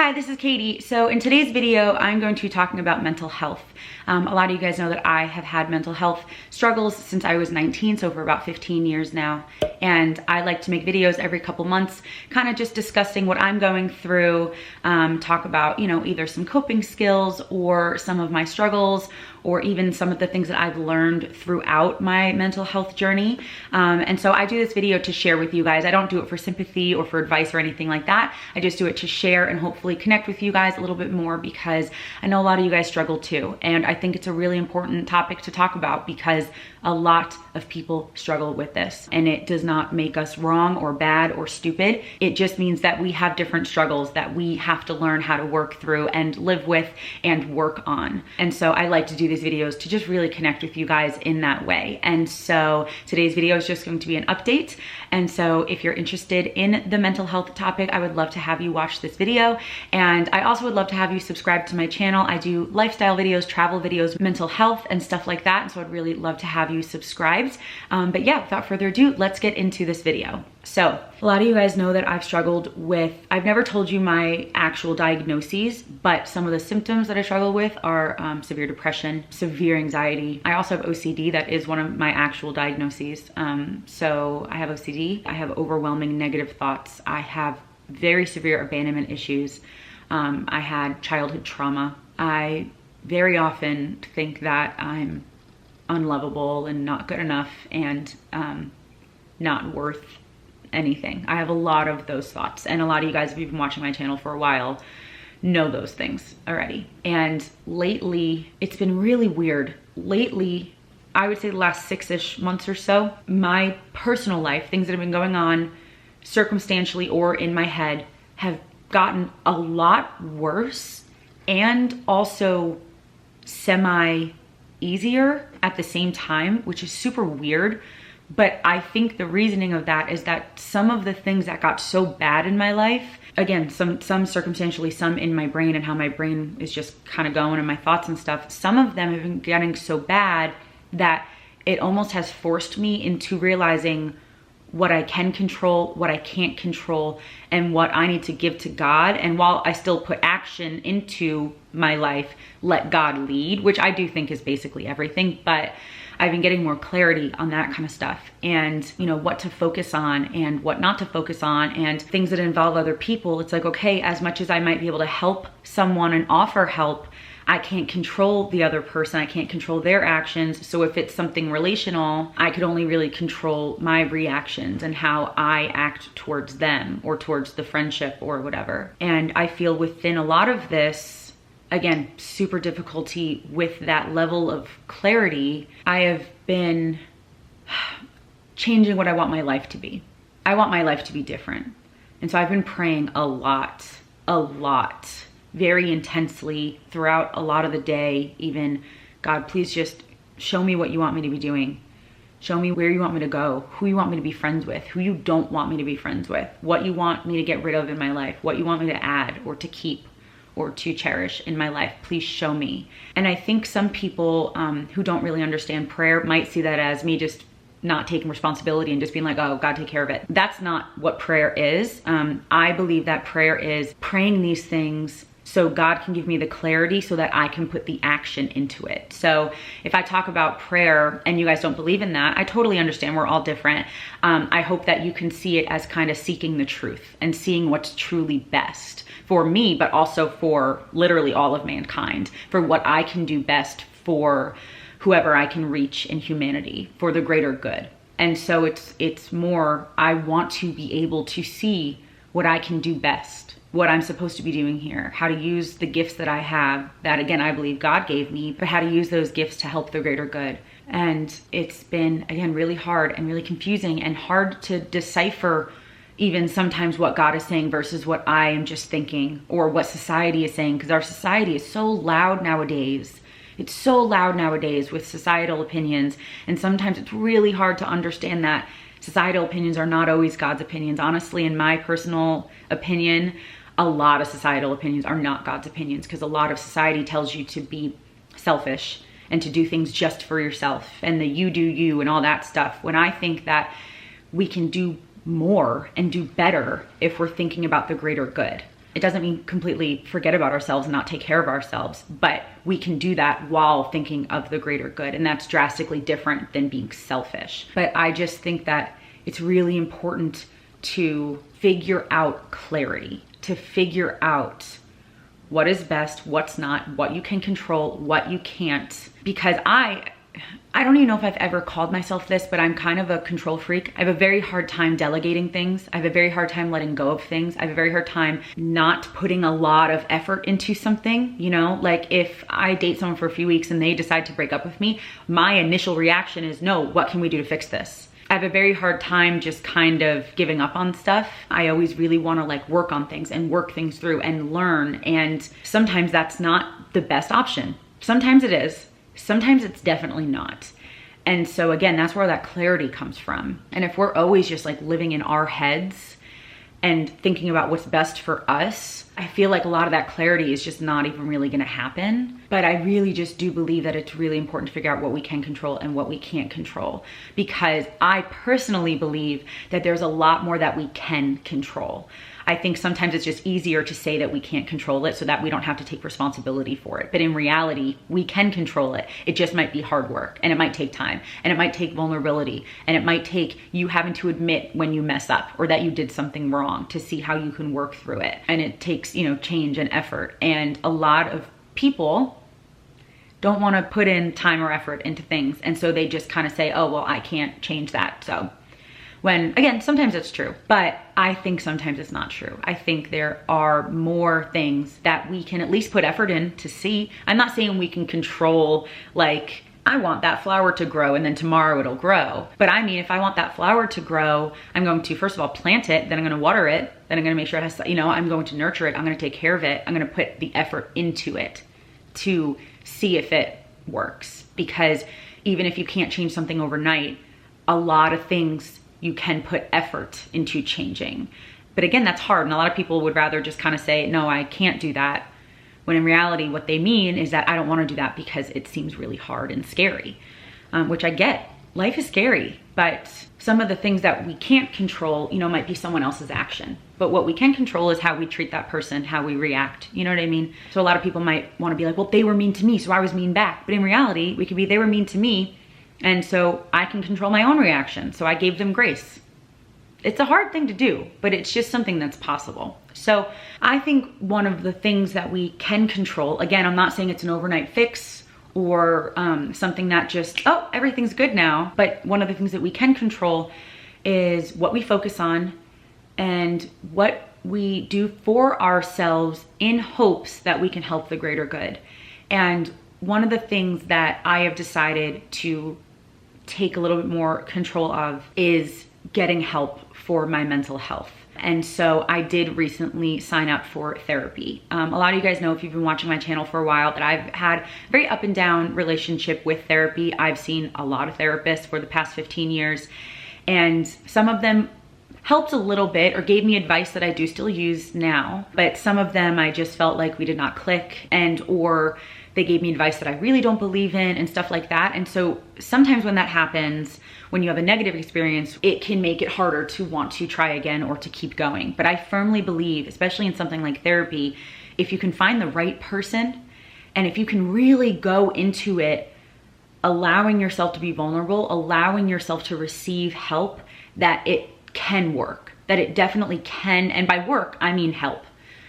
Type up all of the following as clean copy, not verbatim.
Hi, this is Katie. So in today's video, I'm going to be talking about mental health. A lot of you guys know that I have had mental health struggles since I was 19, so for about 15 years now. And I like to make videos every couple months, kind of just discussing what I'm going through, talk about, either some coping skills or some of my struggles, or even some of the things that I've learned throughout my mental health journey. And so I do this video to share with you guys. I don't do it for sympathy or for advice or anything like that. I just do it to share and hopefully connect with you guys a little bit more, because I know a lot of you guys struggle too. And I think it's a really important topic to talk about because a lot of people struggle with this, and it does not make us wrong or bad or stupid. It just means that we have different struggles that we have to learn how to work through and live with and work on. And so I like to do these videos to just really connect with you guys in that way. And so today's video is just going to be an update. And so if you're interested in the mental health topic, I would love to have you watch this video. And I also would love to have you subscribe to my channel. I do lifestyle videos, travel videos, mental health and stuff like that. And so I'd really love to have you subscribed. But yeah, without further ado, let's get into this video. So a lot of you guys know that I've struggled with, I've never told you my actual diagnoses, but some of the symptoms that I struggle with are severe depression, severe anxiety. I also have OCD. That is one of my actual diagnoses. So I have OCD. I have overwhelming negative thoughts. I have very severe abandonment issues. I had childhood trauma. I very often think that I'm unlovable and not good enough and not worth anything. I have a lot of those thoughts, and a lot of you guys, if you've been watching my channel for a while, know those things already. And lately, it's been really weird. Lately, I would say the last 6-ish months or so, my personal life, things that have been going on circumstantially or in my head, have gotten a lot worse and also semi easier at the same time, which is super weird. But I think the reasoning of that is that some of the things that got so bad in my life, again, some circumstantially, some in my brain and how my brain is just kind of going and my thoughts and stuff, some of them have been getting so bad that it almost has forced me into realizing what I can control, what I can't control, and what I need to give to God. And while I still put action into my life, let God lead, which I do think is basically everything, but I've been getting more clarity on that kind of stuff, and what to focus on and what not to focus on, and things that involve other people. It's like, okay, as much as I might be able to help someone and offer help, I can't control the other person. I can't control their actions. So if it's something relational, I could only really control my reactions and how I act towards them or towards the friendship or whatever. And I feel within a lot of this, again, super difficulty with that level of clarity, I have been changing what I want my life to be. I want my life to be different. And so I've been praying a lot, very intensely throughout a lot of the day. Even, God, please just show me what you want me to be doing. Show me where you want me to go, who you want me to be friends with, who you don't want me to be friends with, what you want me to get rid of in my life, what you want me to add or to keep or to cherish in my life. Please show me. And I think some people who don't really understand prayer might see that as me just not taking responsibility and just being like, oh, God, take care of it. That's not what prayer is. I believe that prayer is praying these things so God can give me the clarity so that I can put the action into it. So if I talk about prayer and you guys don't believe in that, I totally understand. We're all different. I hope that you can see it as kind of seeking the truth and seeing what's truly best for me, but also for literally all of mankind, for what I can do best for whoever I can reach in humanity, for the greater good. And so it's more, I want to be able to see what I can do best, what I'm supposed to be doing here, how to use the gifts that I have, that again, I believe God gave me, but how to use those gifts to help the greater good. And it's been, again, really hard and really confusing and hard to decipher even sometimes what God is saying versus what I am just thinking or what society is saying, because our society is so loud nowadays. It's so loud nowadays with societal opinions, and sometimes it's really hard to understand that societal opinions are not always God's opinions. Honestly, in my personal opinion, a lot of societal opinions are not God's opinions, because a lot of society tells you to be selfish and to do things just for yourself and the you do you and all that stuff, when I think that we can do more and do better if we're thinking about the greater good. It doesn't mean completely forget about ourselves and not take care of ourselves, but we can do that while thinking of the greater good. And that's drastically different than being selfish. But I just think that it's really important to figure out clarity, to figure out what is best, what's not, what you can control, what you can't. Because I don't even know if I've ever called myself this, but I'm kind of a control freak. I have a very hard time delegating things. I have a very hard time letting go of things. I have a very hard time not putting a lot of effort into something, you know? Like if I date someone for a few weeks and they decide to break up with me, my initial reaction is, no, what can we do to fix this? I have a very hard time just kind of giving up on stuff. I always really want to like work on things and work things through and learn. And sometimes that's not the best option. Sometimes it is. Sometimes it's definitely not. And so again, that's where that clarity comes from. And if we're always just like living in our heads and thinking about what's best for us, I feel like a lot of that clarity is just not even really gonna happen. But I really just do believe that it's really important to figure out what we can control and what we can't control, because I personally believe that there's a lot more that we can control. I think sometimes it's just easier to say that we can't control it so that we don't have to take responsibility for it. But in reality, we can control it. It just might be hard work, and it might take time, and it might take vulnerability, and it might take you having to admit when you mess up or that you did something wrong to see how you can work through it. And it takes, you know, change and effort. And a lot of people don't want to put in time or effort into things. And so they just kind of say, oh, well, I can't change that. So when, again, sometimes it's true, but I think sometimes it's not true. I think there are more things that we can at least put effort in to see. I'm not saying we can control, like, I want that flower to grow and then tomorrow it'll grow. But I mean, if I want that flower to grow, I'm going to, first of all, plant it, then I'm gonna water it, then I'm gonna make sure it has, you know, I'm going to nurture it, I'm gonna take care of it, I'm gonna put the effort into it to see if it works. Because even if you can't change something overnight, a lot of things you can put effort into changing. But again, that's hard. And a lot of people would rather just kind of say, no, I can't do that. When in reality, what they mean is that I don't want to do that because it seems really hard and scary, which I get. Life is scary, but some of the things that we can't control, you know, might be someone else's action. But what we can control is how we treat that person, how we react. You know what I mean? So a lot of people might want to be like, well, they were mean to me, so I was mean back. But in reality, we could be, they were mean to me, and so I can control my own reaction. So I gave them grace. It's a hard thing to do, but it's just something that's possible. So I think one of the things that we can control, again, I'm not saying it's an overnight fix or something that just, oh, everything's good now. But one of the things that we can control is what we focus on and what we do for ourselves in hopes that we can help the greater good. And one of the things that I have decided to take a little bit more control of is getting help for my mental health. And so I did recently sign up for therapy. A lot of you guys know, if you've been watching my channel for a while, that I've had a very up and down relationship with therapy. I've seen a lot of therapists for the past 15 years, and some of them helped a little bit or gave me advice that I do still use now, but some of them I just felt like we did not click, and or they gave me advice that I really don't believe in and stuff like that. And so sometimes when that happens, when you have a negative experience, it can make it harder to want to try again or to keep going. But I firmly believe, especially in something like therapy, if you can find the right person and if you can really go into it allowing yourself to be vulnerable, allowing yourself to receive help, that it can work, that it definitely can. And by work, I mean help.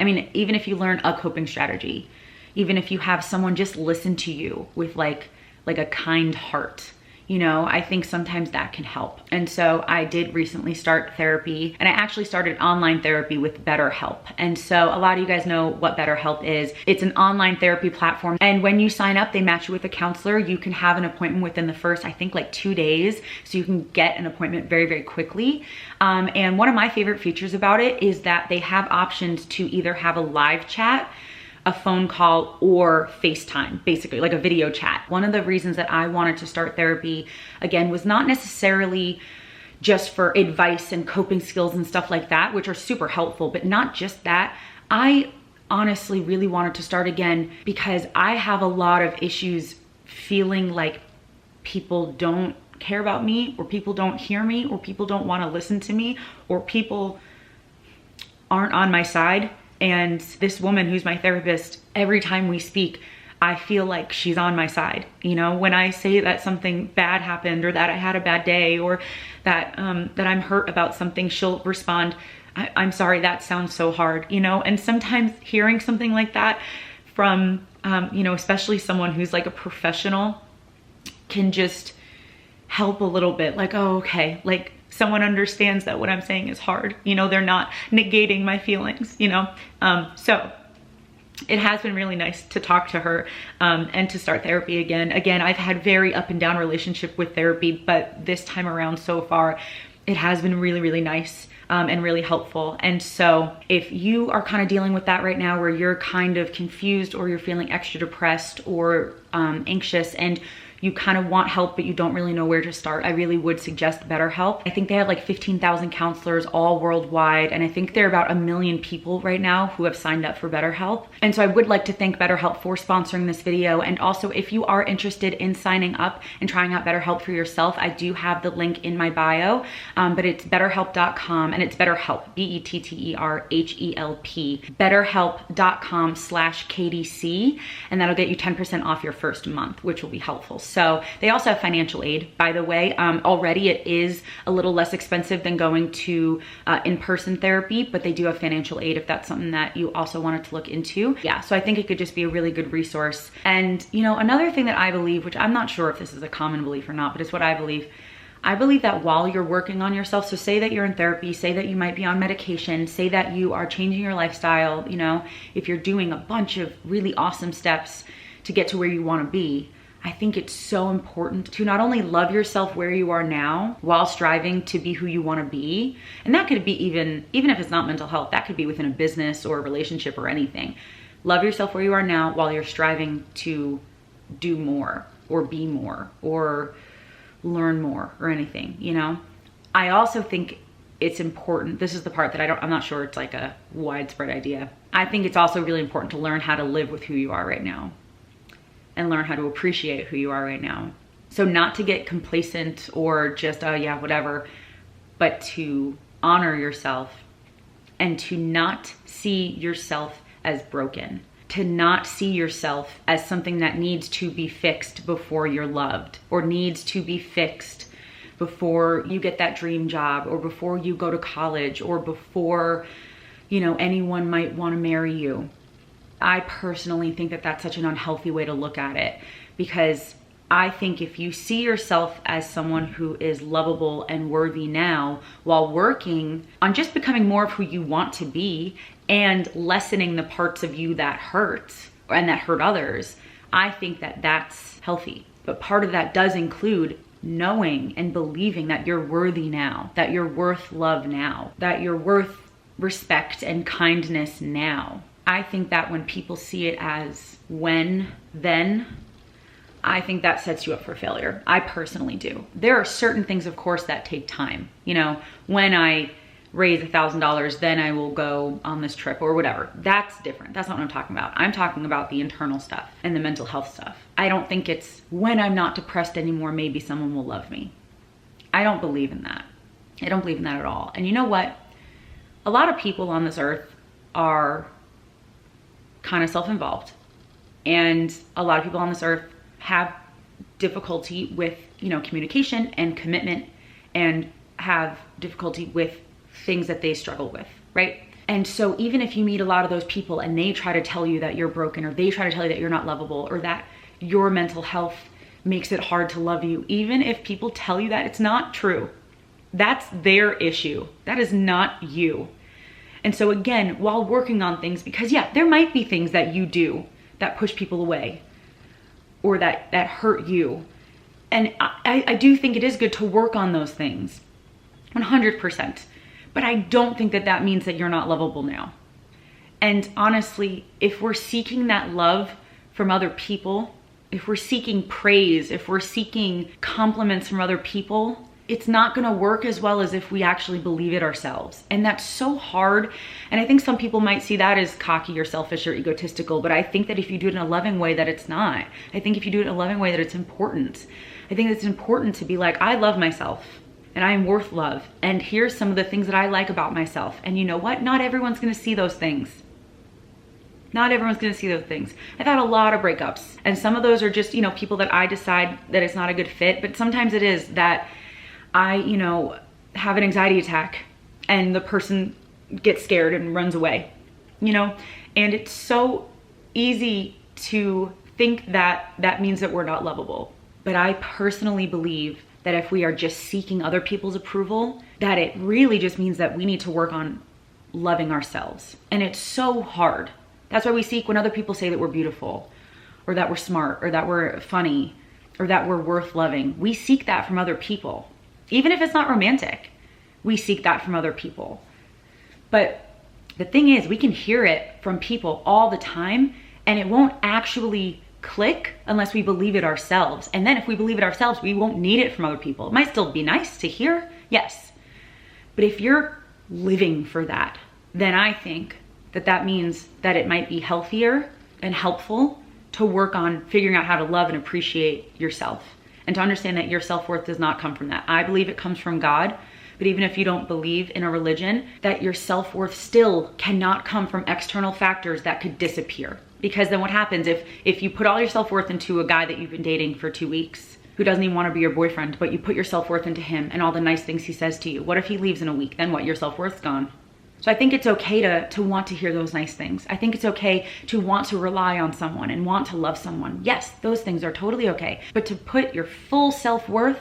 I mean, even if you learn a coping strategy, even if you have someone just listen to you with like a kind heart, you know, I think sometimes that can help. And so I did recently start therapy, and I actually started online therapy with Betterhelp. And so a lot of you guys know what Betterhelp is. It's an online therapy platform. And when you sign up, they match you with a counselor. You can have an appointment within the first, I think, like 2 days. So you can get an appointment very, very quickly. And one of my favorite features about it is that they have options to either have a live chat, a phone call, or FaceTime, basically like a video chat. One of the reasons that I wanted to start therapy, again, was not necessarily just for advice and coping skills and stuff like that, which are super helpful, but not just that. I honestly really wanted to start again because I have a lot of issues feeling like people don't care about me, or people don't hear me, or people don't want to listen to me, or people aren't on my side. And this woman who's my therapist, every time we speak, I feel like she's on my side. You know, when I say that something bad happened or that I had a bad day or that that I'm hurt about something, she'll respond, I'm sorry, that sounds so hard, you know? And sometimes hearing something like that from, you know, especially someone who's like a professional can just help a little bit. Like, oh, okay, like someone understands that what I'm saying is hard. You know, they're not negating my feelings, you know? So it has been really nice to talk to her and to start therapy again. Again, I've had very up and down relationship with therapy, but this time around so far, it has been really, really nice and really helpful. And so if you are kind of dealing with that right now, where you're kind of confused or you're feeling extra depressed or anxious and you kind of want help, but you don't really know where to start, I really would suggest Betterhelp. I think they have like 15,000 counselors all worldwide. And I think there are about 1 million people right now who have signed up for Betterhelp. And so I would like to thank Betterhelp for sponsoring this video. And also, if you are interested in signing up and trying out Betterhelp for yourself, I do have the link in my bio, but it's betterhelp.com, and it's Betterhelp, BETTERHELP, betterhelp.com/KDC, and that'll get you 10% off your first month, which will be helpful. So they also have financial aid, by the way. Already it is a little less expensive than going to in-person therapy, but they do have financial aid if that's something that you also wanted to look into. Yeah, so I think it could just be a really good resource. And you know, another thing that I believe, which I'm not sure if this is a common belief or not, but it's what I believe that while you're working on yourself, so say that you're in therapy, say that you might be on medication, say that you are changing your lifestyle, you know, if you're doing a bunch of really awesome steps to get to where you want to be, I think it's so important to not only love yourself where you are now while striving to be who you want to be. And that could be even if it's not mental health, that could be within a business or a relationship or anything. Love yourself where you are now while you're striving to do more or be more or learn more or anything, you know? I also think it's important, this is the part that I'm not sure it's like a widespread idea. I think it's also really important to learn how to live with who you are right now and learn how to appreciate who you are right now. So not to get complacent or just, oh yeah, whatever, but to honor yourself and to not see yourself as broken, to not see yourself as something that needs to be fixed before you're loved, or needs to be fixed before you get that dream job, or before you go to college, or before, you know, anyone might want to marry you. I personally think that that's such an unhealthy way to look at it, because I think if you see yourself as someone who is lovable and worthy now while working on just becoming more of who you want to be and lessening the parts of you that hurt and that hurt others, I think that that's healthy. But part of that does include knowing and believing that you're worthy now, that you're worth love now, that you're worth respect and kindness now. I think that when people see it as when, then, I think that sets you up for failure. I personally do. There are certain things, of course, that take time. You know, when I raise $1,000, then I will go on this trip or whatever. That's different. That's not what I'm talking about. I'm talking about the internal stuff and the mental health stuff. I don't think it's when I'm not depressed anymore, maybe someone will love me. I don't believe in that. I don't believe in that at all. And you know what? A lot of people on this earth are kind of self-involved, and a lot of people on this earth have difficulty with, you know, communication and commitment, and have difficulty with things that they struggle with, right? And so even if you meet a lot of those people and they try to tell you that you're broken, or they try to tell you that you're not lovable, or that your mental health makes it hard to love you, even if people tell you that, it's not true. That's their issue. That is not you. And so again, while working on things, because yeah, there might be things that you do that push people away or that hurt you. And I do think it is good to work on those things, 100%. But I don't think that that means that you're not lovable now. And honestly, if we're seeking that love from other people, if we're seeking praise, if we're seeking compliments from other people, it's not gonna work as well as if we actually believe it ourselves. And that's so hard. And I think some people might see that as cocky or selfish or egotistical, but I think that if you do it in a loving way, that it's not. I think if you do it in a loving way, that it's important. I think it's important to be like, I love myself and I am worth love. And here's some of the things that I like about myself. And you know what? Not everyone's gonna see those things. Not everyone's gonna see those things. I've had a lot of breakups, and some of those are just, people that I decide that it's not a good fit, but sometimes it is that I, have an anxiety attack and the person gets scared and runs away, and it's so easy to think that that means that we're not lovable. But I personally believe that if we are just seeking other people's approval, that it really just means that we need to work on loving ourselves. And it's so hard. That's why we seek when other people say that we're beautiful, or that we're smart, or that we're funny, or that we're worth loving. We seek that from other people. Even if it's not romantic, we seek that from other people. But the thing is, we can hear it from people all the time, and it won't actually click unless we believe it ourselves. And then if we believe it ourselves, we won't need it from other people. It might still be nice to hear, yes. But if you're living for that, then I think that means that it might be healthier and helpful to work on figuring out how to love and appreciate yourself, and to understand that your self-worth does not come from that. I believe it comes from God, but even if you don't believe in a religion, that your self-worth still cannot come from external factors that could disappear. Because then what happens if you put all your self-worth into a guy that you've been dating for 2 weeks, who doesn't even want to be your boyfriend, but you put your self-worth into him and all the nice things he says to you? What if he leaves in a week? Then what? Your self-worth's gone. So I think it's okay to want to hear those nice things. I think it's okay to want to rely on someone and want to love someone. Yes, those things are totally okay. But to put your full self-worth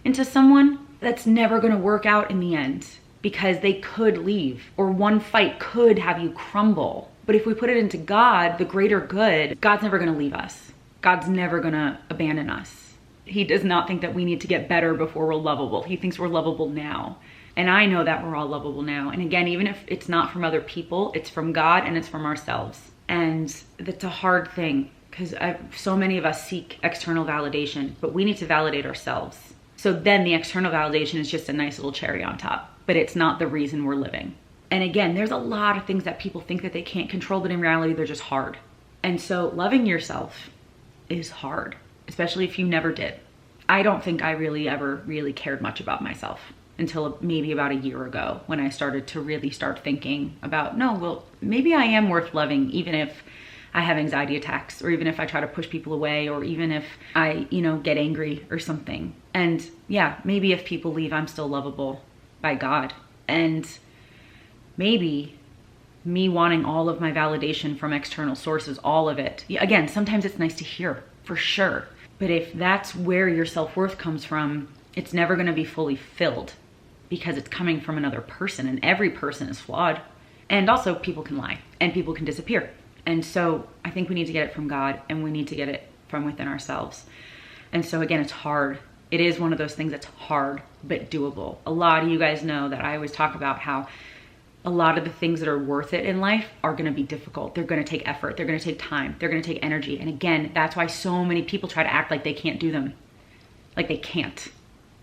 into someone, that's never gonna work out in the end, because they could leave, or one fight could have you crumble. But if we put it into God, the greater good, God's never gonna leave us. God's never gonna abandon us. He does not think that we need to get better before we're lovable. He thinks we're lovable now. And I know that we're all lovable now. And again, even if it's not from other people, it's from God and it's from ourselves. And that's a hard thing, because so many of us seek external validation, but we need to validate ourselves. So then the external validation is just a nice little cherry on top, but it's not the reason we're living. And again, there's a lot of things that people think that they can't control, but in reality, they're just hard. And so loving yourself is hard, especially if you never did. I don't think I ever really cared much about myself until maybe about a year ago, when I started to really start thinking about, no, well, maybe I am worth loving, even if I have anxiety attacks, or even if I try to push people away, or even if I, get angry or something. And yeah, maybe if people leave, I'm still lovable by God. And maybe me wanting all of my validation from external sources, all of it. Again, sometimes it's nice to hear, for sure. But if that's where your self-worth comes from, it's never gonna be fully filled, because it's coming from another person, and every person is flawed. And also, people can lie and people can disappear. And so I think we need to get it from God, and we need to get it from within ourselves. And so again, it's hard. It is one of those things that's hard, but doable. A lot of you guys know that I always talk about how a lot of the things that are worth it in life are gonna be difficult. They're gonna take effort, they're gonna take time, they're gonna take energy. And again, that's why so many people try to act like they can't do them. Like they can't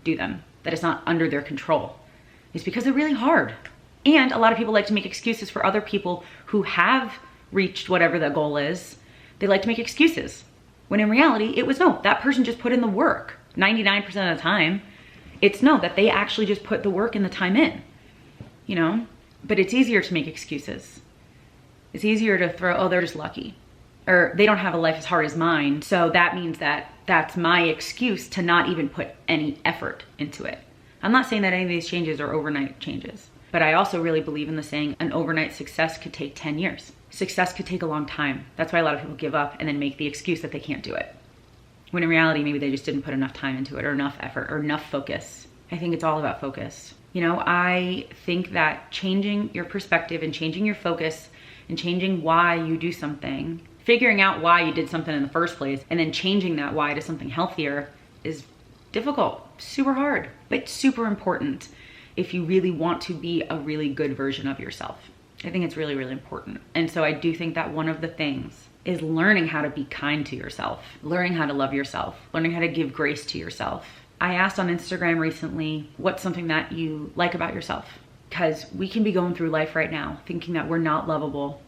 do them, that it's not under their control. It's because they're really hard. And a lot of people like to make excuses for other people who have reached whatever the goal is. They like to make excuses, when in reality, it was no, that person just put in the work 99% of the time. It's no, that they actually just put the work and the time in, But it's easier to make excuses. It's easier to throw, oh, they're just lucky, or they don't have a life as hard as mine, so that means that that's my excuse to not even put any effort into it. I'm not saying that any of these changes are overnight changes, but I also really believe in the saying, an overnight success could take 10 years. Success could take a long time. That's why a lot of people give up and then make the excuse that they can't do it, when in reality, maybe they just didn't put enough time into it, or enough effort, or enough focus. I think it's all about focus. I think that changing your perspective and changing your focus and changing why you do something, figuring out why you did something in the first place, and then changing that why to something healthier is difficult, super hard, but super important if you really want to be a really good version of yourself. I think it's really, really important. And so I do think that one of the things is learning how to be kind to yourself, learning how to love yourself, learning how to give grace to yourself. I asked on Instagram recently, what's something that you like about yourself? Because we can be going through life right now thinking that we're not lovable,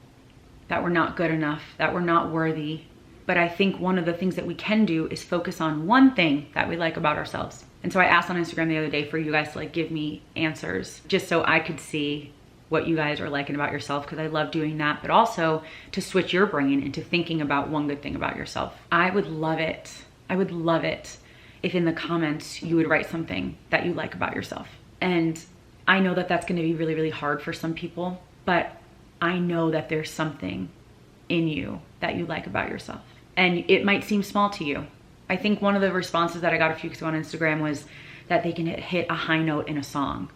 that we're not good enough, that we're not worthy. But I think one of the things that we can do is focus on one thing that we like about ourselves. And so I asked on Instagram the other day for you guys to give me answers, just so I could see what you guys are liking about yourself, because I love doing that, but also to switch your brain into thinking about one good thing about yourself. I would love it if in the comments you would write something that you like about yourself. And I know that that's going to be really, really hard for some people, but I know that there's something in you that you like about yourself. And it might seem small to you. I think one of the responses that I got a few weeks ago on Instagram was that they can hit a high note in a song.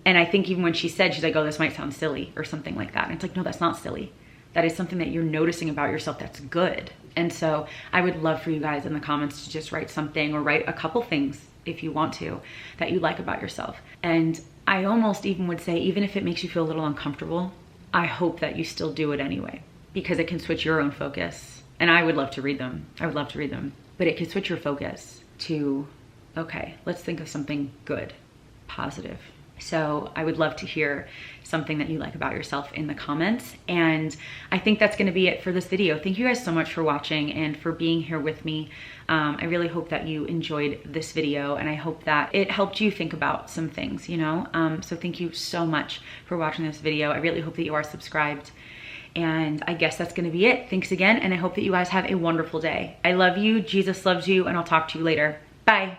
And I think even when she said, she's like, oh, this might sound silly or something like that. And it's like, no, that's not silly. That is something that you're noticing about yourself that's good. And so I would love for you guys in the comments to just write something, or write a couple things if you want to, that you like about yourself. And I almost even would say, even if it makes you feel a little uncomfortable, I hope that you still do it anyway, because it can switch your own focus. And I would love to read them. I would love to read them. But it could switch your focus to, okay, let's think of something good, positive. So I would love to hear something that you like about yourself in the comments. And I think that's gonna be it for this video. Thank you guys so much for watching and for being here with me. I really hope that you enjoyed this video, and I hope that it helped you think about some things, you know? So thank you so much for watching this video. I really hope that you are subscribed. And I guess that's gonna be it. Thanks again, and I hope that you guys have a wonderful day. I love you, Jesus loves you, and I'll talk to you later. Bye.